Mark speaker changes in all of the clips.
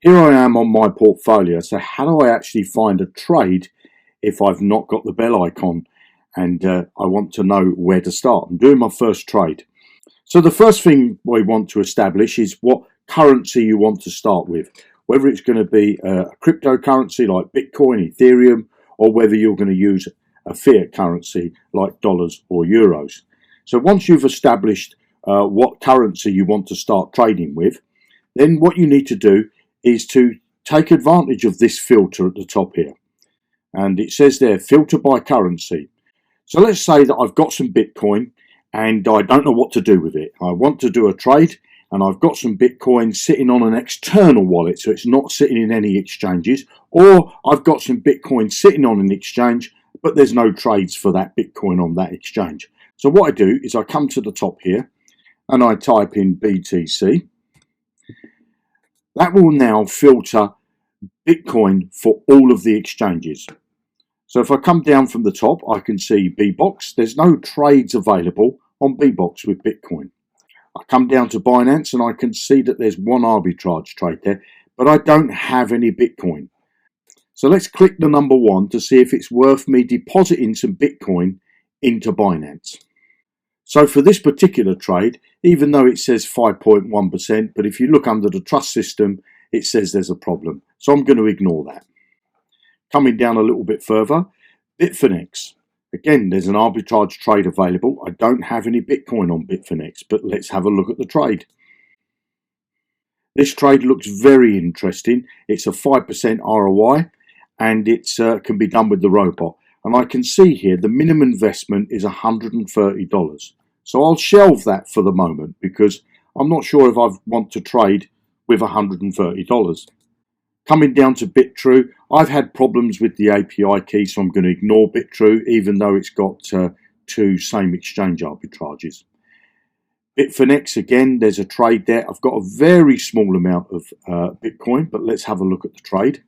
Speaker 1: Here I am on my portfolio. So how do I actually find a trade if I've not got the bell icon and I want to know where to start? I'm doing my first trade. So the first thing we want to establish is what currency you want to start with, whether it's going to be a cryptocurrency like Bitcoin, Ethereum, or whether you're going to use a fiat currency like dollars or euros. So once you've established what currency you want to start trading with, then what you need to do is to take advantage of this filter at the top here. And it says there, filter by currency. So let's say that I've got some Bitcoin and I don't know what to do with it. I want to do a trade and I've got some Bitcoin sitting on an external wallet, so it's not sitting in any exchanges, or I've got some Bitcoin sitting on an exchange, but there's no trades for that Bitcoin on that exchange. So what I do is I come to the top here and I type in BTC. That will now filter Bitcoin for all of the exchanges. So if I come down from the top, I can see BBox. There's no trades available on BBox with Bitcoin. I come down to Binance and I can see that there's one arbitrage trade there, but I don't have any Bitcoin. So let's click the number 1 to see if it's worth me depositing some Bitcoin into Binance. So for this particular trade, even though it says 5.1%, but if you look under the trust system, it says there's a problem. So I'm going to ignore that. Coming down a little bit further, Bitfinex. Again, there's an arbitrage trade available. I don't have any Bitcoin on Bitfinex, but let's have a look at the trade. This trade looks very interesting. It's a 5% ROI and it can be done with the robot. And I can see here the minimum investment is $130. So I'll shelve that for the moment because I'm not sure if I want to trade with $130. Coming down to BitTrue, I've had problems with the API key, so I'm going to ignore BitTrue, even though it's got 2 same exchange arbitrages. Bitfinex, again, there's a trade there. I've got a very small amount of Bitcoin, but let's have a look at the trade.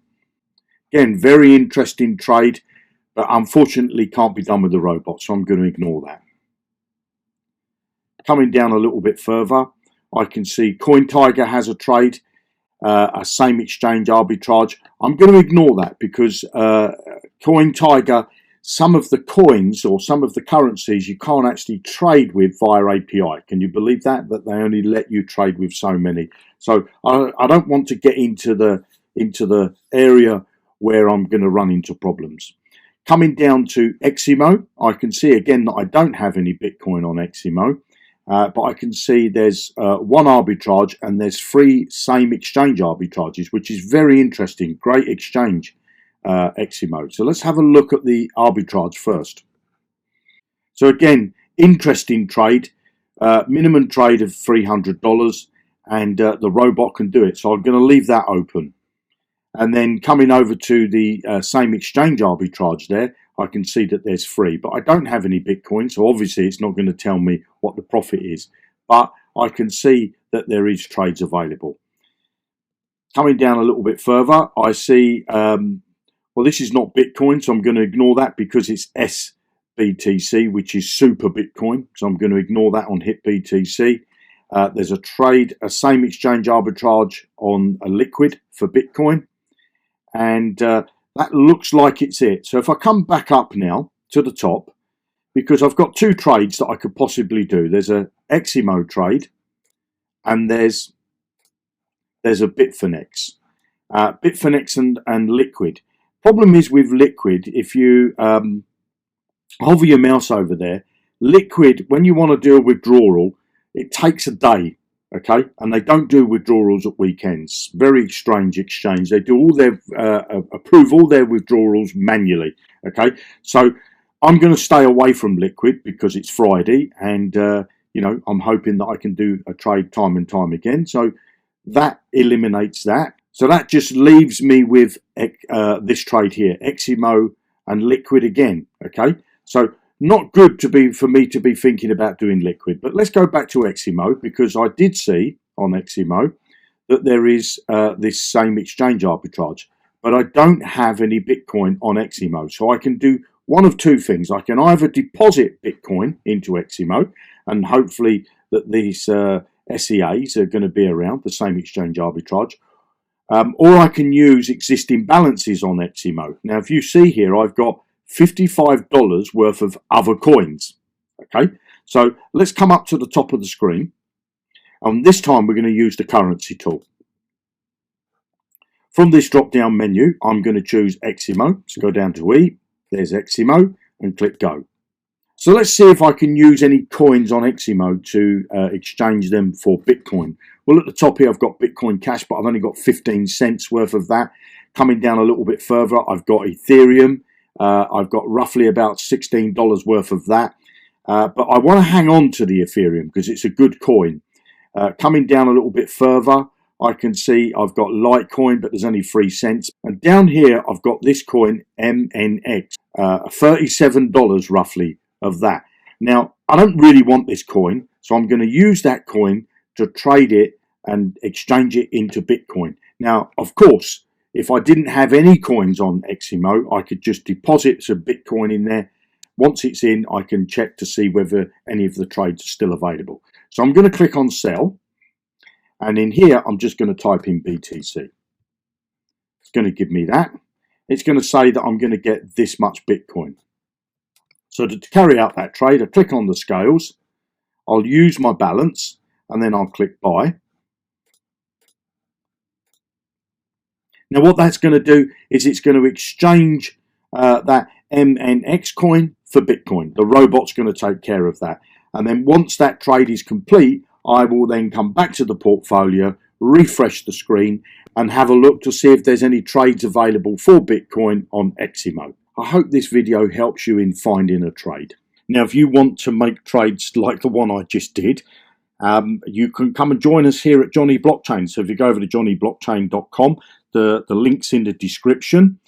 Speaker 1: Again, very interesting trade, but unfortunately can't be done with the robot, so I'm going to ignore that. Coming down a little bit further, I can see CoinTiger has a trade, a same exchange arbitrage. I'm going to ignore that because CoinTiger, some of the coins or some of the currencies you can't actually trade with via API. Can you believe that? That they only let you trade with so many. So I don't want to get into the area where I'm going to run into problems. Coming down to Eximo, I can see again that I don't have any Bitcoin on Eximo. But I can see there's one arbitrage and there's 3 same exchange arbitrages, which is very interesting. Great exchange, Eximo. So let's have a look at the arbitrage first. So again, interesting trade, minimum trade of $300 and the robot can do it. So I'm going to leave that open. And then coming over to the same exchange arbitrage there, I can see that there's 3, but I don't have any Bitcoin, so obviously it's not going to tell me what the profit is, but I can see that there is trades available. Coming down a little bit further, I see, well, this is not Bitcoin, so I'm going to ignore that because it's SBTC, which is Super Bitcoin, so I'm going to ignore that on HitBTC. There's a trade, a same exchange arbitrage on a liquid for Bitcoin, and that looks like it's it. So if I come back up now to the top, because I've got 2 trades that I could possibly do. There's a Eximo trade and there's a Bitfinex. Bitfinex and Liquid. Problem is with Liquid, if you hover your mouse over there, Liquid, when you want to do a withdrawal, it takes a day. Okay, and they don't do withdrawals at weekends. Very strange exchange. They do all their approve all their withdrawals manually. Okay, so I'm going to stay away from Liquid because it's Friday, and you know, I'm hoping that I can do a trade time and time again. So that eliminates that. So that just leaves me with this trade here, Eximo and Liquid again. Okay, so not good for me to be thinking about doing Liquid. But let's go back to Eximo because I did see on Eximo that there is this same exchange arbitrage. But I don't have any Bitcoin on Eximo. So I can do one of 2 things. I can either deposit Bitcoin into Eximo and hopefully that these SEAs are going to be around, the same exchange arbitrage. or I can use existing balances on Eximo. Now, if you see here, I've got $55 worth of other coins. Okay, so let's come up to the top of the screen, and this time we're going to use the currency tool. From this drop down menu, I'm going to choose Eximo. So go down to E, there's Eximo, and click go. So let's see if I can use any coins on Eximo to exchange them for Bitcoin. Well, at the top here, I've got Bitcoin Cash, but I've only got 15 cents worth of that. Coming down a little bit further, I've got Ethereum. I've got roughly about $16 worth of that. But I want to hang on to the Ethereum because it's a good coin. Coming down a little bit further, I can see I've got Litecoin, but there's only 3 cents. And down here, I've got this coin, MNX, $37 roughly of that. Now, I don't really want this coin, so I'm going to use that coin to trade it and exchange it into Bitcoin. Now, of course, if I didn't have any coins on Eximo, I could just deposit some Bitcoin in there. Once it's in, I can check to see whether any of the trades are still available. So I'm going to click on sell. And in here, I'm just going to type in BTC. It's going to give me that. It's going to say that I'm going to get this much Bitcoin. So to carry out that trade, I click on the scales. I'll use my balance and then I'll click buy. Now what that's going to do is it's going to exchange that MNX coin for Bitcoin. The robot's going to take care of that. And then once that trade is complete, I will then come back to the portfolio, refresh the screen and have a look to see if there's any trades available for Bitcoin on Eximo. I hope this video helps you in finding a trade. Now, if you want to make trades like the one I just did, you can come and join us here at Jonny Blockchain. So if you go over to jonnyblockchain.com, the link's in the description.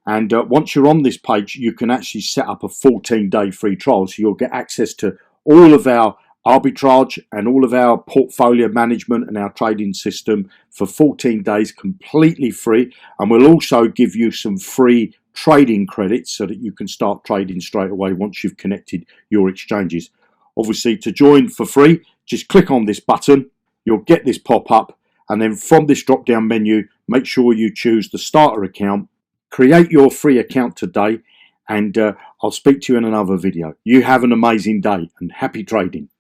Speaker 1: And once you're on this page, you can actually set up a 14-day free trial. So you'll get access to all of our arbitrage and all of our portfolio management and our trading system for 14 days completely free. And we'll also give you some free trading credits so that you can start trading straight away once you've connected your exchanges. Obviously, to join for free, just click on this button. You'll get this pop up, and then from this drop down menu, make sure you choose the starter account. Create your free account today, and I'll speak to you in another video. You have an amazing day and happy trading.